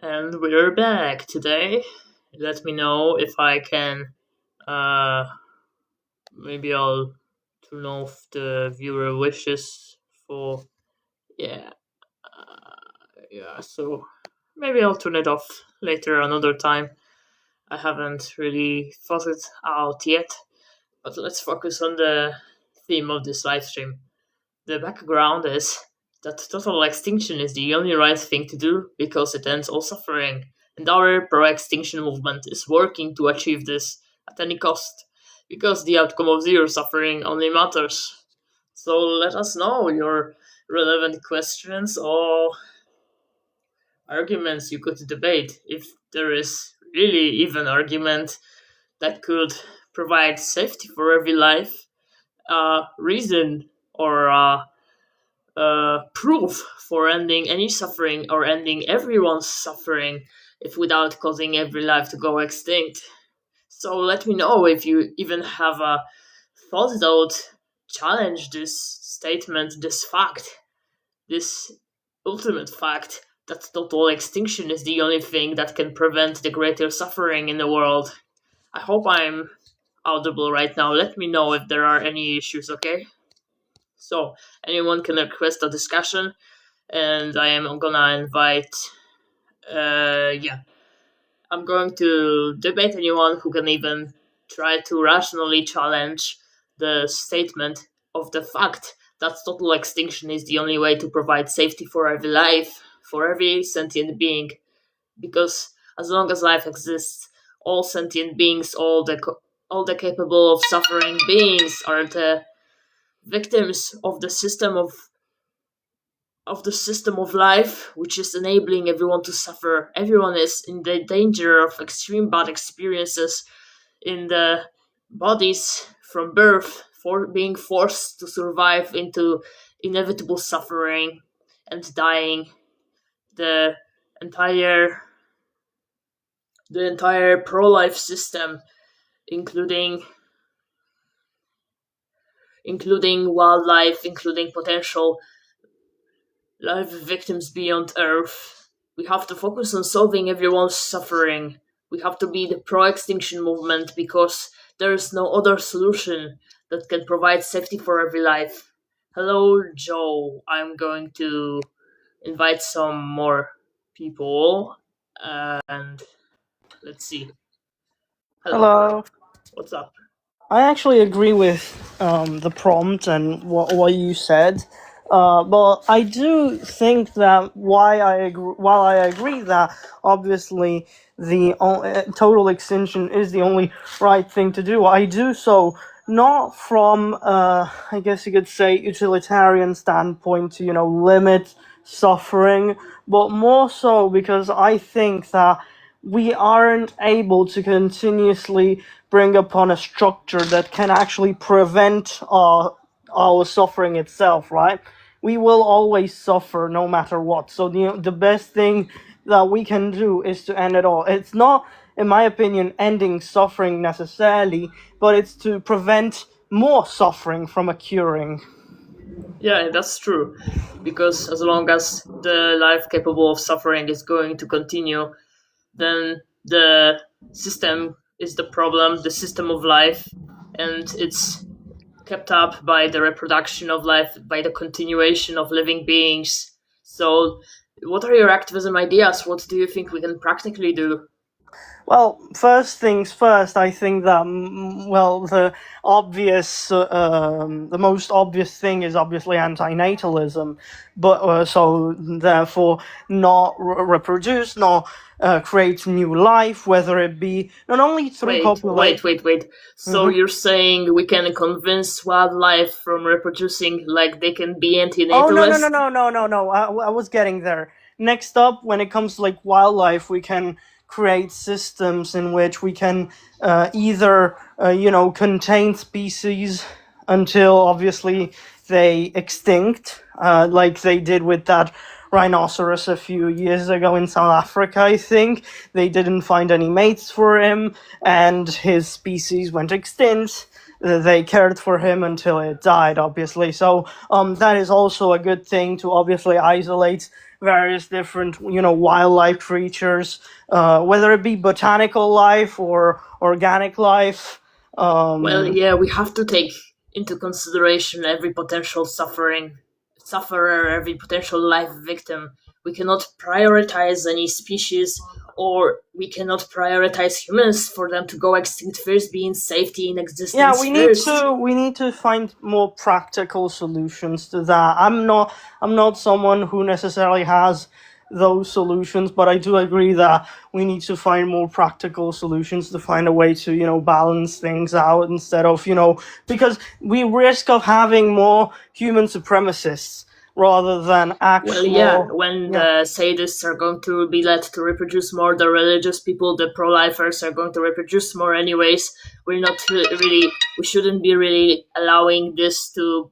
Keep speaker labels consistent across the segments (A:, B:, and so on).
A: And we're back today. Let me know if I can. Uh, Maybe I'll turn off the viewer wishes for. Yeah, yeah. So maybe I'll turn it off later another time. I haven't really thought it out yet. But let's focus on the theme of this live stream. The background is that total extinction is the only right thing to do because it ends all suffering, and our pro-extinction movement is working to achieve this at any cost, because the outcome of zero suffering only matters. So let us know your relevant questions or arguments you could debate, if there is really even argument that could provide safety for every life, reason or proof for ending any suffering or ending everyone's suffering if without causing every life to go extinct. So let me know if you even have a thought that would challenge this statement, this fact, this ultimate fact that total extinction is the only thing that can prevent the greater suffering in the world. I hope I'm audible right now. Let me know if there are any issues, okay? So anyone can request a discussion, and I am gonna invite. I'm going to debate anyone who can even try to rationally challenge the statement of the fact that total extinction is the only way to provide safety for every life, for every sentient being, because as long as life exists, all sentient beings, all the capable of suffering beings are the victims of the system of life, which is enabling everyone to suffer. Everyone is in the danger of extreme bad experiences in the bodies from birth, for being forced to survive into inevitable suffering and dying. The entire pro-life system, including wildlife, including potential life victims beyond Earth. We have to focus on solving everyone's suffering. We have to be the pro-extinction movement because there is no other solution that can provide safety for every life. Hello, Joe. I'm going to invite some more people, and let's see.
B: Hello.
A: What's up?
B: I actually agree with the prompt and what you said, but I do think that while I agree that obviously the total extinction is the only right thing to do, I do so not from I guess you could say utilitarian standpoint to limit suffering, but more so because I think that we aren't able to continuously bring upon a structure that can actually prevent our suffering itself, right? We will always suffer no matter what. So the best thing that we can do is to end it all. It's not, in my opinion, ending suffering necessarily, but it's to prevent more suffering from occurring.
A: Yeah, that's true. Because as long as the life capable of suffering is going to continue, then the system is the problem, the system of life, and it's kept up by the reproduction of life, by the continuation of living beings. So, what are your activism ideas? What do you think we can practically do?
B: Well, first things first, I think that, the most obvious thing is obviously antinatalism, but so therefore not reproduce, nor create new life, whether it be not only through copulation.
A: Wait. So you're saying we can convince wildlife from reproducing, like they can be antinatalist?
B: No. I was getting there. Next up, when it comes to like wildlife, we can create systems in which we can either contain species until obviously they extinct, like they did with that rhinoceros a few years ago in South Africa. I think they didn't find any mates for him and his species went extinct. They cared for him until it died, obviously. So that is also a good thing, to obviously isolate various different, wildlife creatures, whether it be botanical life or organic life.
A: Well,
B: Um,
A: yeah, we have to take into consideration every potential sufferer, every potential life victim. We cannot prioritize any species, or we cannot prioritize humans for them to go extinct first, be in safety in
B: yeah,
A: existence first.
B: we need to find more practical solutions to that. I'm not someone who necessarily has those solutions, but I do agree that we need to find more practical solutions to find a way to, balance things out instead of, because we risk of having more human supremacists rather than
A: Well, yeah,
B: actual.
A: when
B: Yeah.
A: the sadists are going to be let to reproduce more, the religious people, the pro-lifers are going to reproduce more anyways. We're not really, we shouldn't be really allowing this to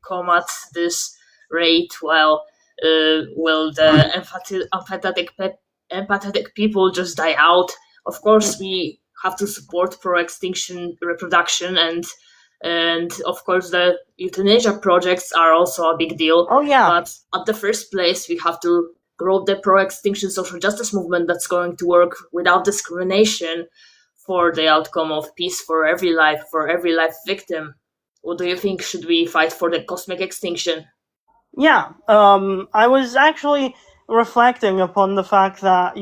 A: come at this rate while the empathetic people just die out. Of course, we have to support pro-extinction reproduction, and of course the euthanasia projects are also a big deal.
B: Oh yeah.
A: But at the first place, we have to grow the pro-extinction social justice movement that's going to work without discrimination for the outcome of peace for every life victim. What do you think? Should we fight for the cosmic extinction?
B: Yeah, I was actually reflecting upon the fact that,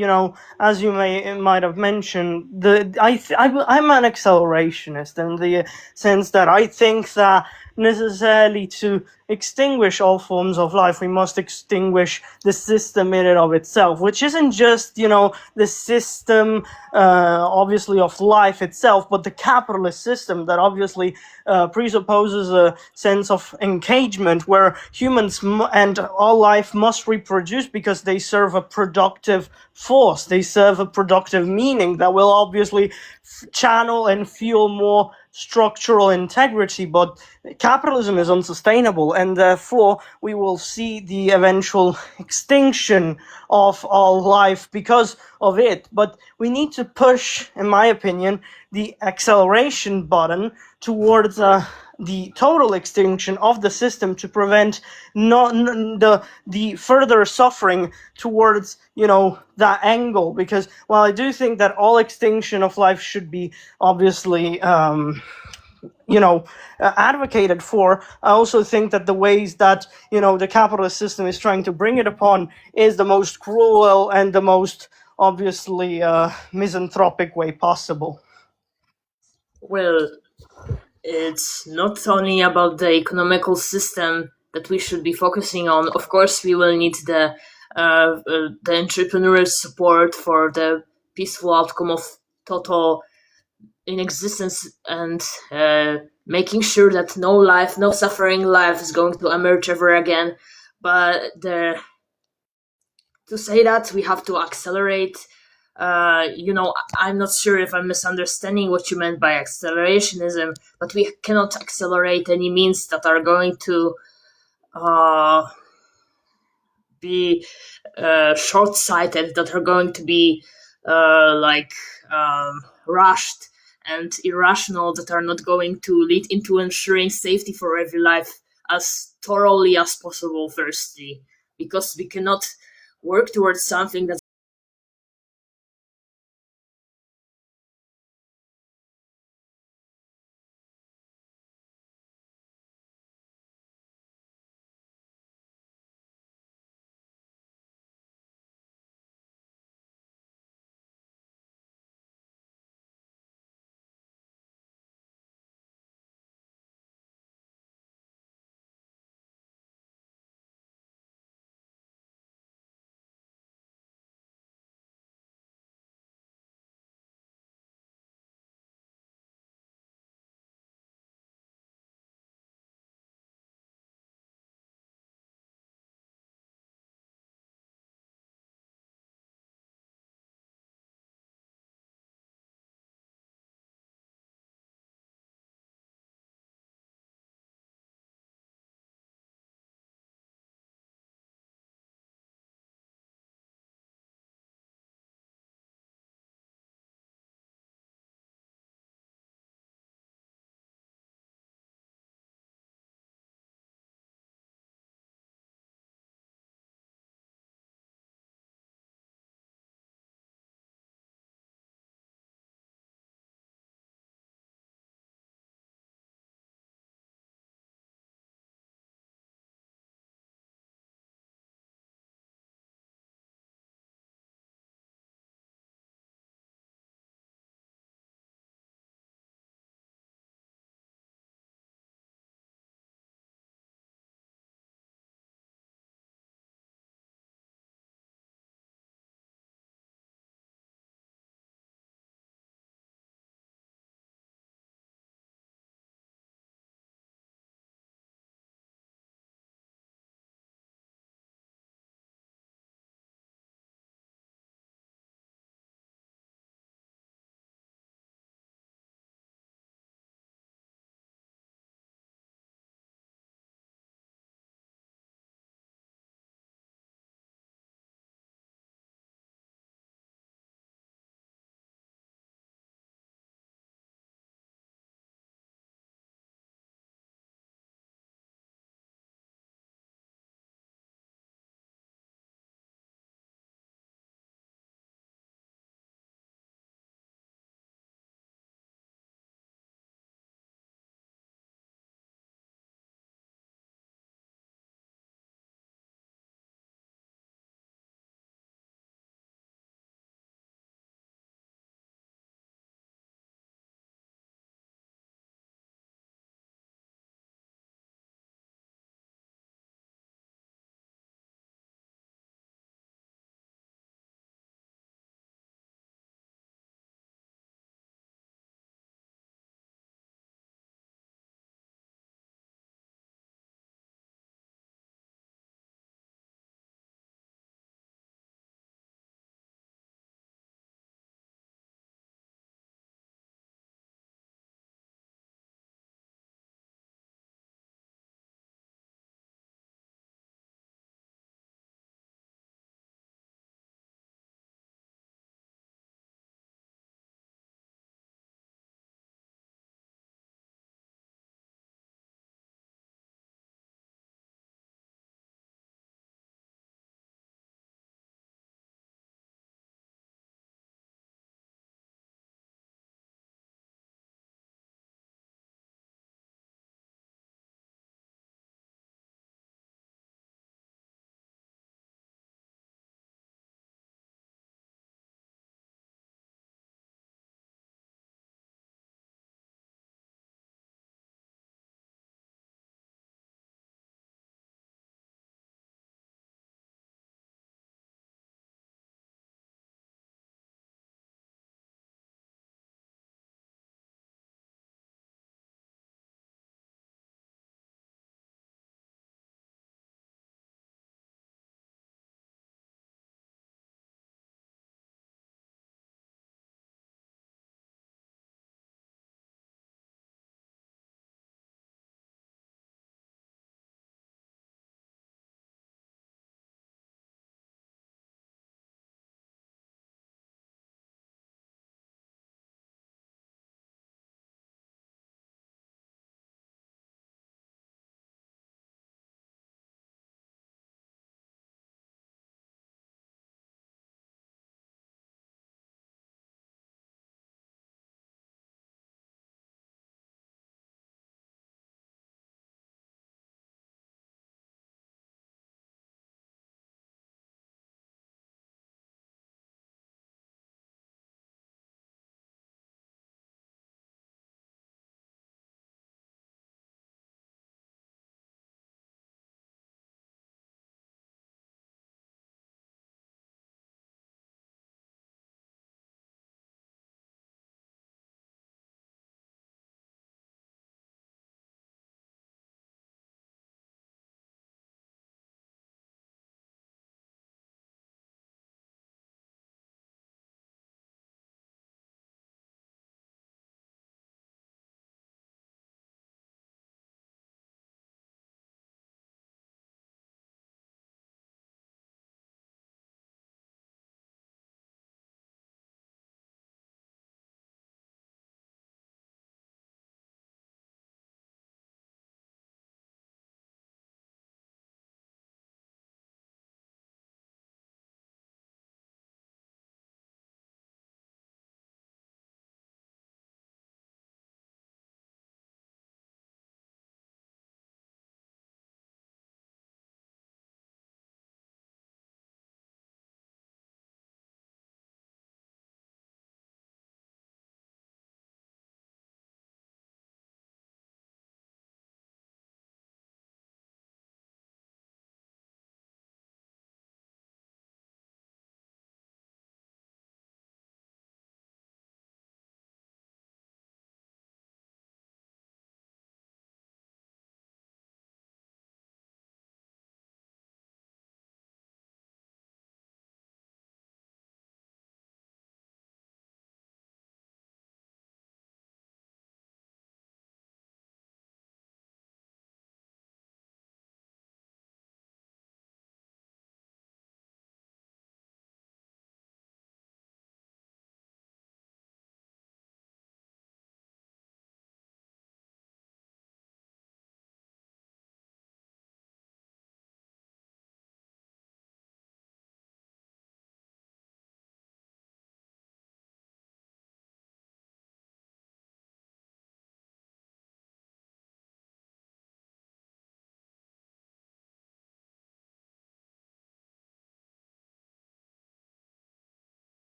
B: as you might have mentioned, I'm an accelerationist in the sense that I think that necessarily to extinguish all forms of life, we must extinguish the system in and of itself, which isn't just, the system, obviously, of life itself, but the capitalist system that obviously presupposes a sense of engagement where humans and all life must reproduce because they serve a productive force, they serve a productive meaning that will obviously channel and fuel more structural integrity. But capitalism is unsustainable, and therefore we will see the eventual extinction of all life because of it. But we need to push, in my opinion, the acceleration button towards the total extinction of the system to prevent the further suffering towards, that angle. Because while I do think that all extinction of life should be obviously advocated for, I also think that the ways that, the capitalist system is trying to bring it upon is the most cruel and the most obviously misanthropic way possible.
A: Well, it's not only about the economical system that we should be focusing on. Of course, we will need the entrepreneurial support for the peaceful outcome of total in existence, and making sure that no suffering life is going to emerge ever again. But to say that, we have to accelerate. I'm not sure if I'm misunderstanding what you meant by accelerationism, but we cannot accelerate any means that are going to uh, be short-sighted, that are going to be like rushed and irrational, that are not going to lead into ensuring safety for every life as thoroughly as possible. Firstly, because we cannot work towards something that's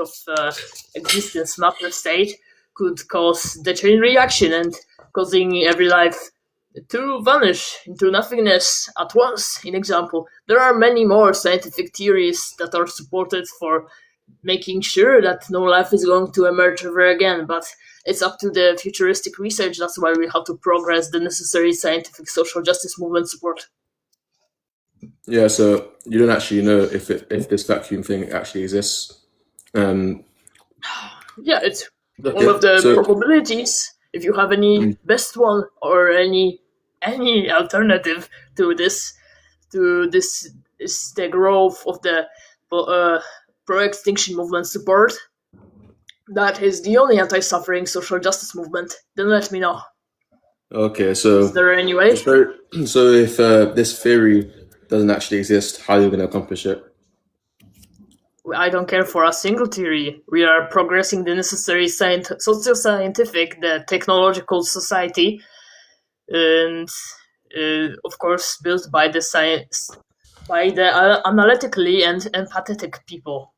A: state of existence, matter state, could cause the chain reaction and causing every life to vanish into nothingness at once. In example, there are many more scientific theories that are supported for making sure that no life is going to emerge ever again, but it's up to the futuristic research. That's why we have to progress the necessary scientific social justice movement support.
C: Yeah, so you don't actually know if this vacuum thing actually exists.
A: Yeah, it's one
C: Okay,
A: of the
C: so
A: probabilities. If you have any best one or any alternative to this is the growth of the pro-extinction movement support. That is the only anti-suffering social justice movement. Then let me know.
C: okay, so
A: Is there any way?
C: so if this theory doesn't actually exist, how are you going to accomplish it?
A: I don't care for a single theory. We are progressing the necessary socio-scientific, the technological society, and of course built by the science, by the analytically and empathetic people.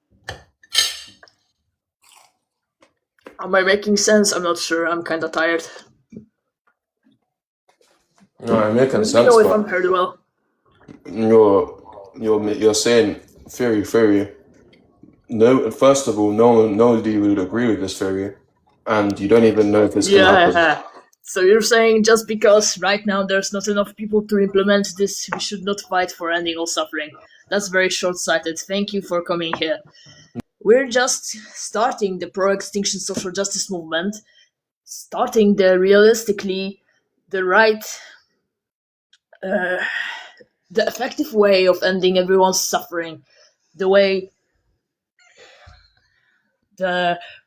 A: Am I making sense? I'm not sure. I'm kind of tired.
C: No, I'm making
A: Let me
C: sense,
A: know if
C: but
A: I'm heard well.
C: you're saying theory. No, first of all, nobody would agree with this theory, and you don't even know if this can happen.
A: Yeah. So you're saying just because right now there's not enough people to implement this, we should not fight for ending all suffering. That's very short-sighted. Thank you for coming here. We're just starting the pro-extinction social justice movement, starting the realistically the right, the effective way of ending everyone's suffering, the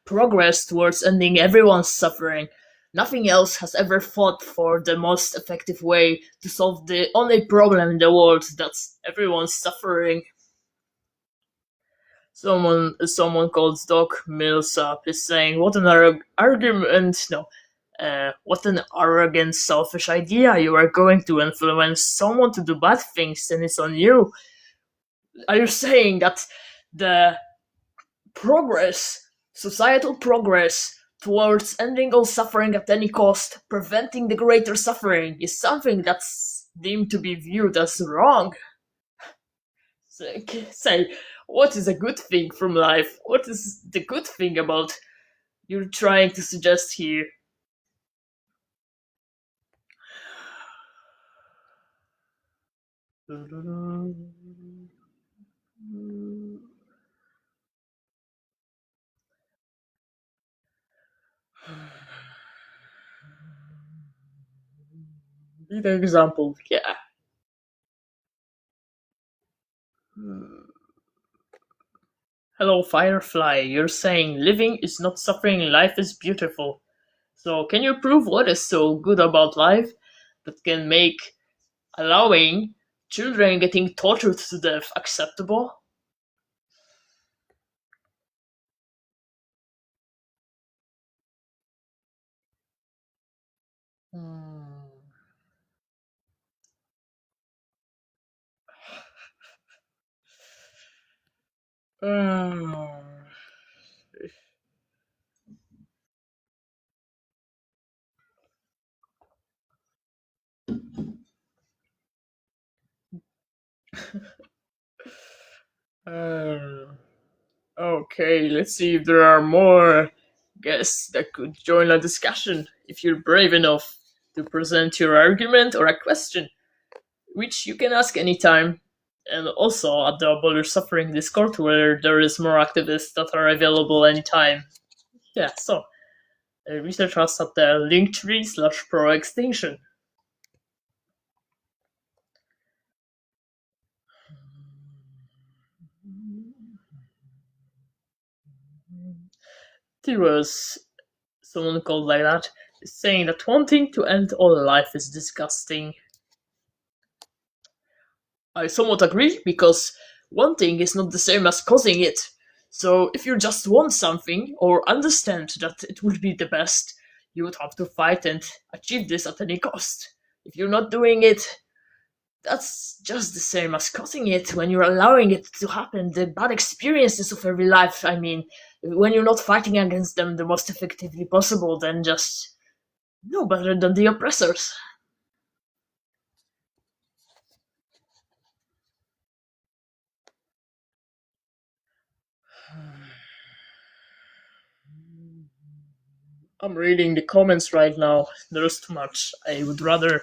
A: progress towards ending everyone's suffering. Nothing else has ever fought for the most effective way to solve the only problem in the world, that's everyone's suffering. Someone called Doc Millsap is saying, "What an argument! No, what an arrogant, selfish idea! You are going to influence someone to do bad things, and it's on you." Are you saying that the societal progress towards ending all suffering at any cost, preventing the greater suffering, is something that's deemed to be viewed as wrong? Say, what is a good thing from life? What is the good thing about you're trying to suggest here? Need an example, yeah. Hello, Firefly. You're saying living is not suffering, life is beautiful. So, can you prove what is so good about life that can make allowing children getting tortured to death acceptable? Uh, okay, let's see if there are more guests that could join the discussion if you're brave enough to present your argument or a question, which you can ask anytime. And also at the Abolish Suffering Discord, where there is more activists that are available anytime. Yeah, so research us at the linktree/proextinction. There was someone called like that is saying that wanting to end all life is disgusting. I somewhat agree, because wanting is not the same as causing it. So if you just want something, or understand that it would be the best, you would have to fight and achieve this at any cost. If you're not doing it, that's just the same as causing it when you're allowing it to happen. The bad experiences of every life, I mean, when you're not fighting against them the most effectively possible, then just no better than the oppressors. I'm reading the comments right now. There's too much. I would rather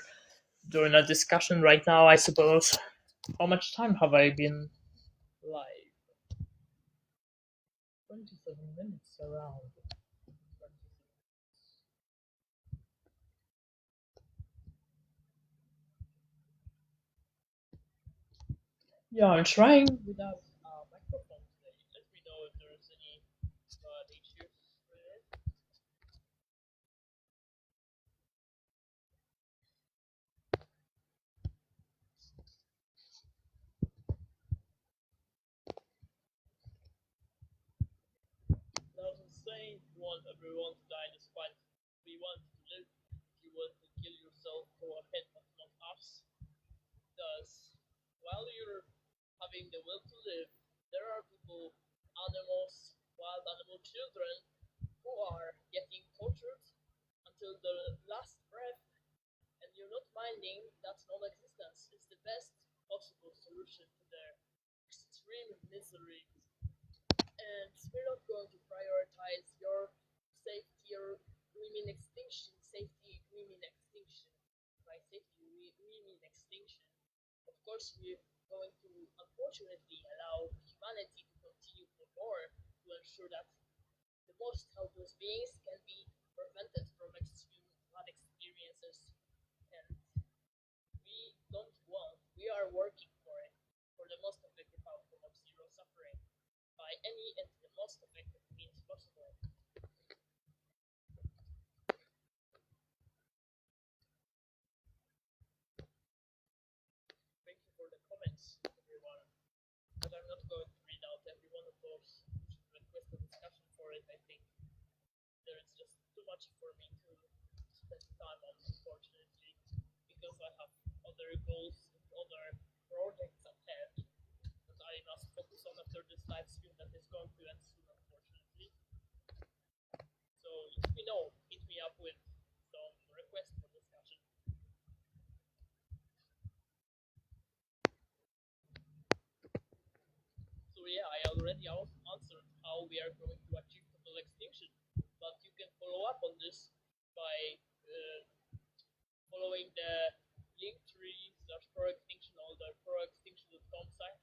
A: join a discussion right now, I suppose. How much time have I been live? 27 minutes around. Yeah, I'm trying without a microphone today. Let me know if there's any issues with it. Doesn't say you want everyone to die despite we want to live. If you want to kill yourself, go ahead, but not us. Because while you're having the will to live, there are people, animals, wild animal children, who are getting tortured until the last breath, and you're not minding that non-existence is the best possible solution to their extreme misery. And we're not going to prioritize your safety or we mean extinction. Safety, we mean extinction. By safety, we mean extinction. Of course, we're going to unfortunately allow humanity to continue for more to ensure that the most helpless beings can be prevented from extreme bad experiences. And we are working for it, for the most effective outcome of zero suffering by any and the most effective means possible. Thank you for the comments, everyone. But I'm not going to read out every one of those. You should request a discussion for it. I think there is just too much for me to spend time on, unfortunately, because I have other goals and other projects at hand that I must focus on after this live stream that is going to end soon, unfortunately. So let me know. Hit me up with some requests for discussion. So yeah, I already answered how we are going to achieve total extinction, but you can follow up on this by following the link tree slash Proextinction or the proextinction.com site.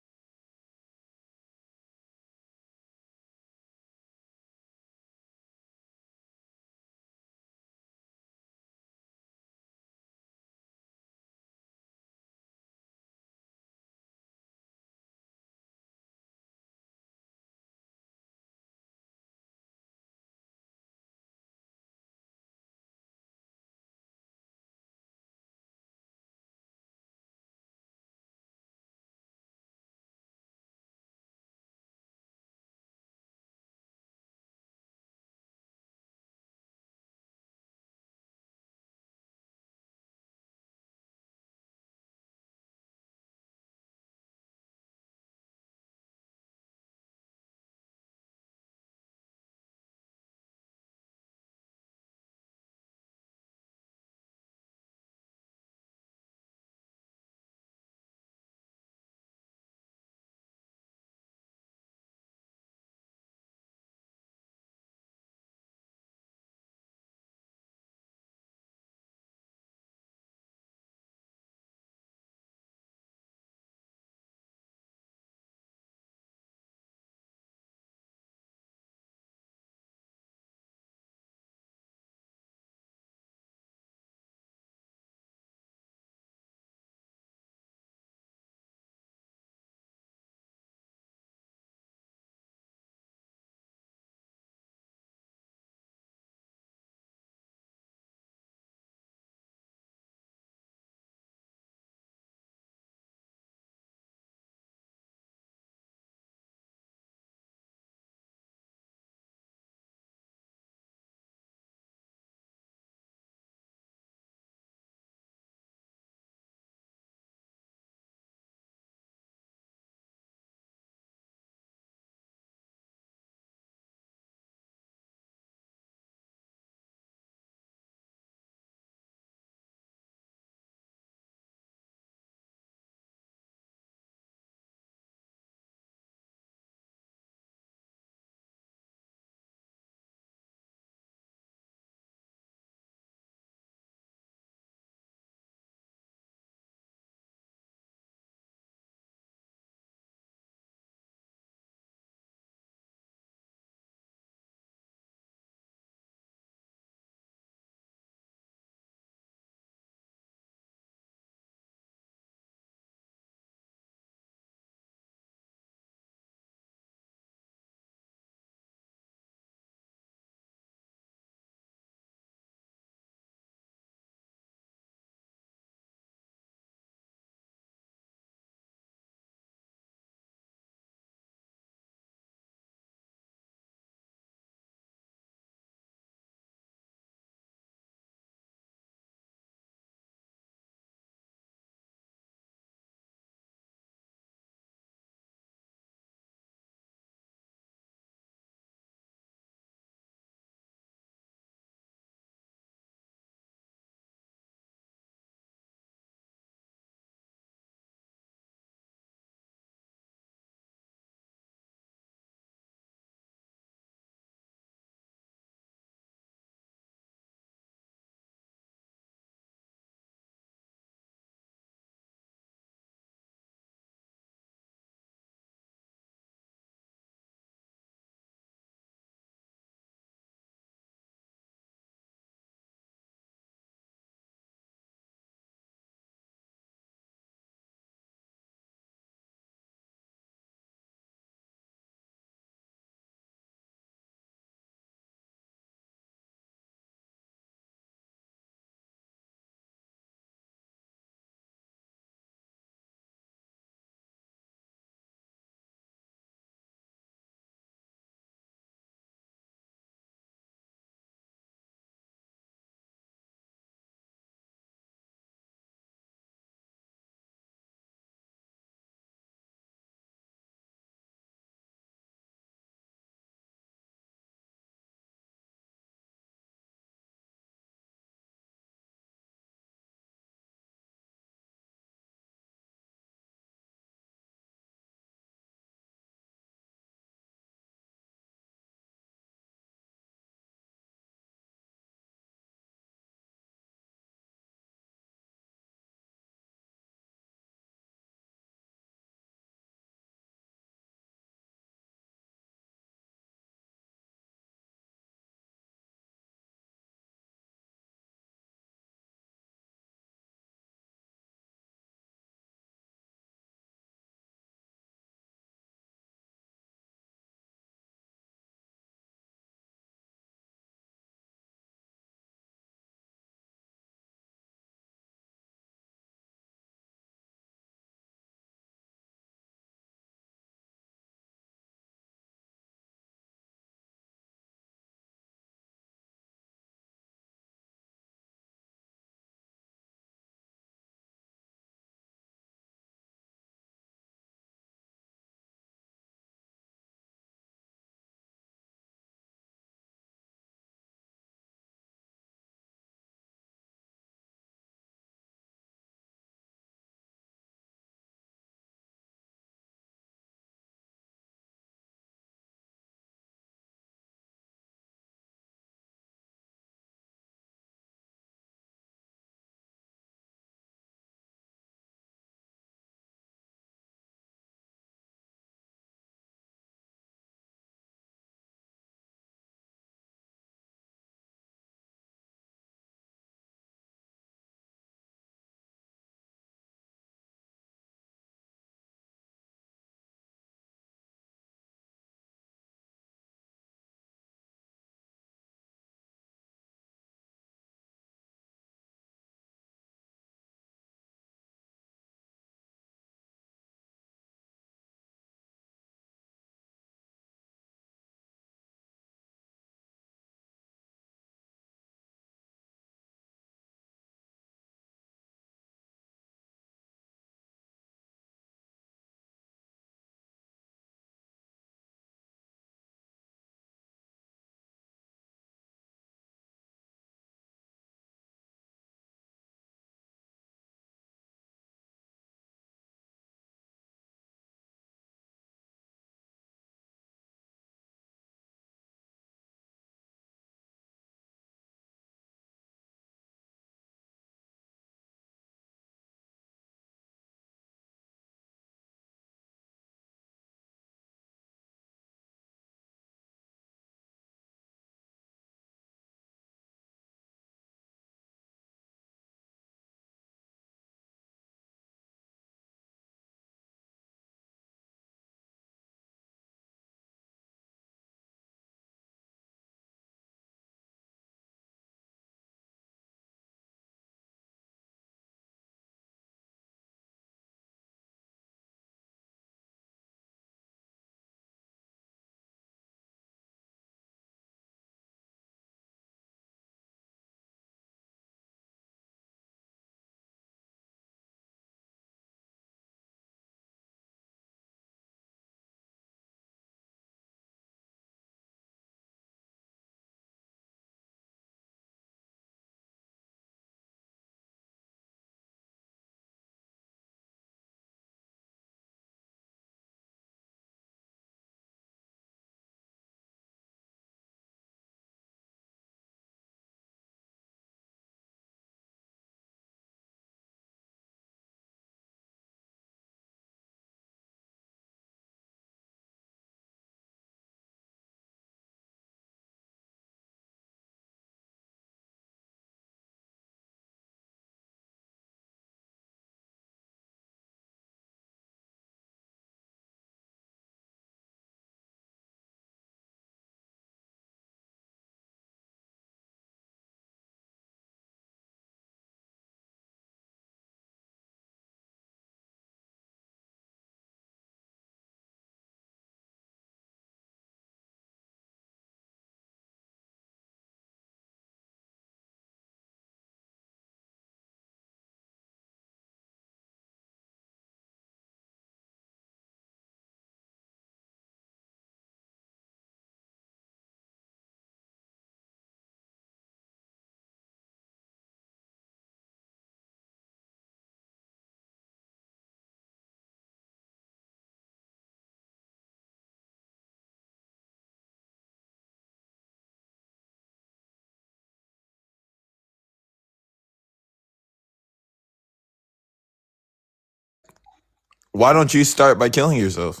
D: Why don't you start by killing yourself?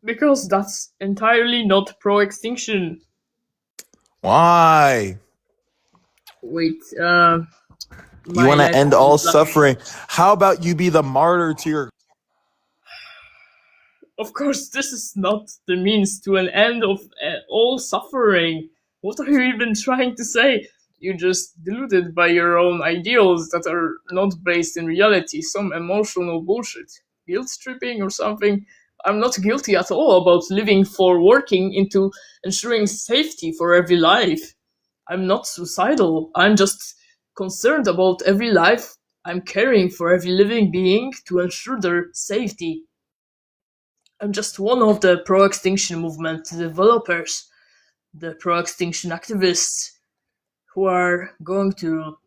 A: Because that's entirely not pro-extinction.
D: Why?
A: Wait,
D: You
A: my
D: want to
A: laptop
D: end all
A: is lagging.
D: suffering. How about you be the martyr to your...
A: Of course, this is not the means to an end of all suffering. What are you even trying to say? You're just deluded by your own ideals that are not based in reality, some emotional bullshit. Guilt tripping or something? I'm not guilty at all about living for working into ensuring safety for every life. I'm not suicidal. I'm just concerned about every life. I'm caring for every living being to ensure their safety. I'm just one of the pro-extinction movement developers, the pro-extinction activists who are going to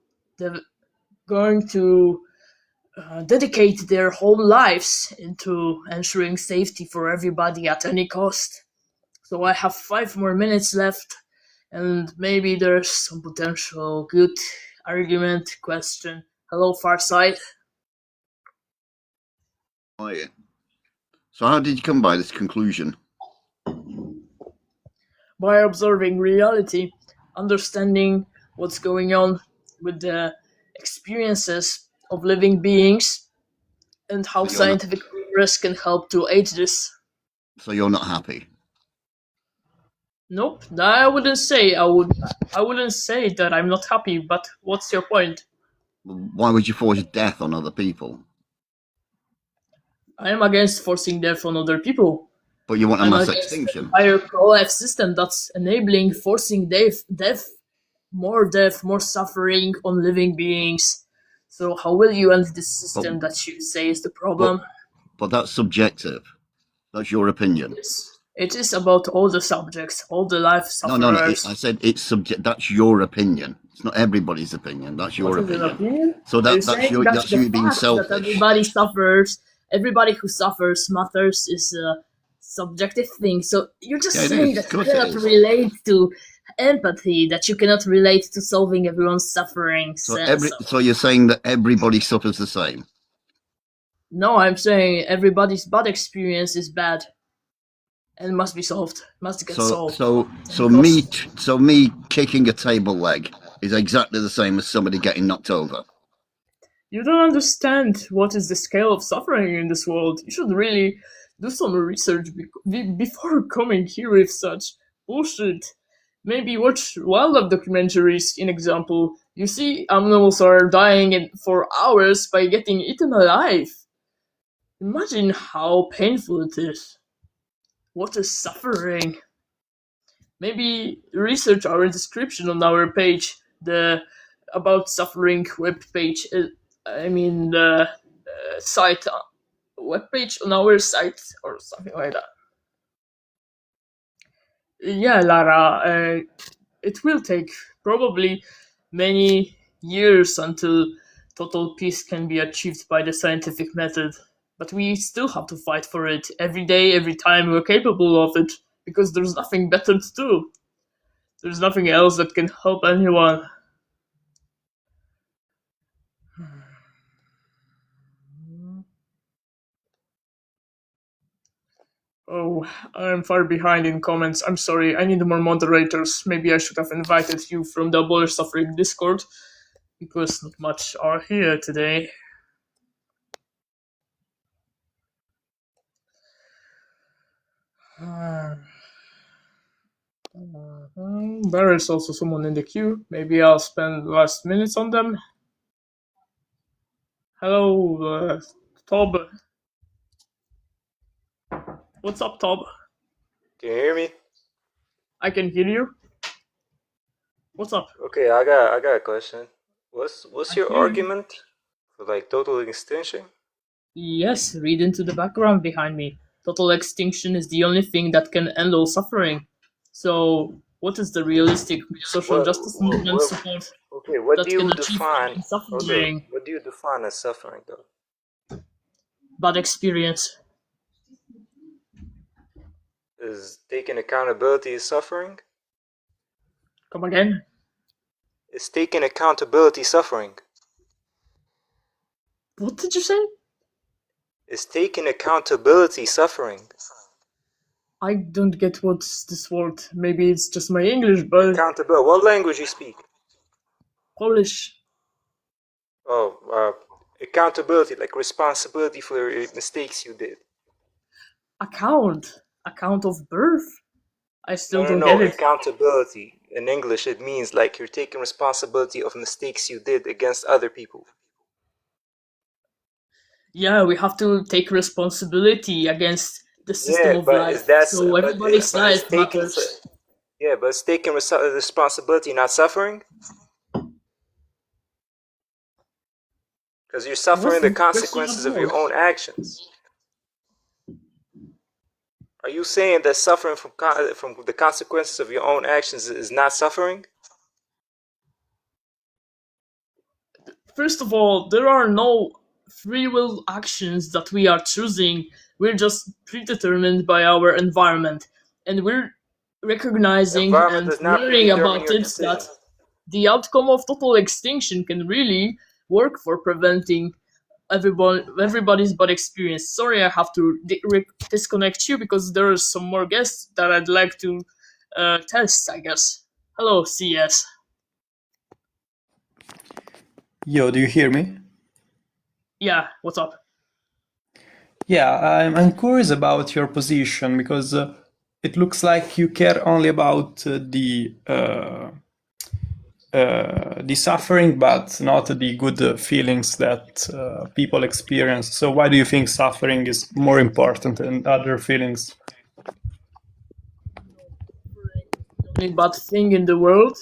A: dedicate their whole lives into ensuring safety for everybody at any cost. So I have 5 more minutes left, and maybe there's some potential good argument question. Hello, Farside.
E: Oh, yeah. So how did you come by this conclusion?
A: By observing reality, understanding what's going on with the experiences of living beings, and how
E: So you're not-
A: scientific progress can help to aid this.
E: So you're not happy?
A: Nope, I wouldn't say. I wouldn't say that I'm not happy. But what's your point?
E: Why would you force death on other people?
A: I am against forcing death on other people.
E: But you want a
A: I'm
E: mass
A: against the
E: extinction?
A: entire pro-life system that's enabling forcing death, more suffering on living beings. So how will you end this system that you say is the problem?
E: But that's subjective. That's your opinion.
A: It is about all the subjects, all the life sufferers.
E: No. I said it's subject. That's your opinion. It's not everybody's opinion. That's your
A: What is an
E: opinion. So that's
A: the
E: you being
A: fact
E: selfish.
A: that everybody suffers. Everybody who suffers matters is a subjective thing. So you're just saying that you cannot relate to empathy, that you cannot relate to solving everyone's suffering.
E: So you're saying that everybody suffers the same?
A: No, I'm saying everybody's bad experience is bad and must be solved. Must get solved.
E: So me kicking a table leg is exactly the same as somebody getting knocked over.
A: You don't understand what is the scale of suffering in this world. You should really do some research before coming here with such bullshit. Maybe watch wildlife documentaries, in example. You see animals are dying for hours by getting eaten alive. Imagine how painful it is. What is suffering? Maybe research our description on our page, the About Suffering webpage. The site, webpage on our site or something like that. Yeah, Lara, it will take probably many years until total peace can be achieved by the scientific method. But we still have to fight for it every day, every time we're capable of it, because there's nothing better to do. There's nothing else that can help anyone. Oh, I'm far behind in comments. I'm sorry, I need more moderators. Maybe I should have invited you from the Abolish Suffering Discord, because not much are here today. There is also someone in the queue. Maybe I'll spend the last minutes on them. Hello, Tob. What's up, Tob?
F: Can you hear me?
A: I can hear you. What's up?
F: Okay, I got a question. What's your argument for like total extinction?
A: Yes, read into the background behind me. Total extinction is the only thing that can end all suffering. So, what is the realistic social justice movement support?
F: Okay, what
A: that
F: do you
A: can achieve
F: define?
A: Suffering?
F: What do you define as suffering, though?
A: Bad experience.
F: Is taking accountability suffering?
A: Come again?
F: Is taking accountability suffering?
A: What did you say?
F: Is taking accountability suffering?
B: I don't get what's this word. Maybe it's just my English, but
F: Accountability. What language you speak?
B: Polish.
F: Oh, accountability, like responsibility for mistakes you did.
B: Account of birth. I still don't
F: No,
B: get it.
F: accountability. In English, it means like you're taking responsibility of mistakes you did against other people.
B: Yeah, we have to take responsibility against the system of life. So everybody's life matters.
F: Yeah, but it's taking responsibility, not suffering. Because you're suffering the consequences of your own actions. Are you saying that suffering from the consequences of your own actions is not suffering?
B: First of all, there are no free will actions that we are choosing. We're just predetermined by our environment. And we're recognizing and learning about it that the outcome of total extinction can really work for preventing everybody's bad experience. Sorry, I have to disconnect you because there are some more guests that I'd like to test, I guess. Hello, CS.
G: Yo, do you hear me?
B: Yeah, what's up?
G: Yeah, I'm curious about your position because it looks like you care only about the suffering, but not the good feelings that people experience. So why do you think suffering is more important than other feelings?
B: The only bad thing in the world,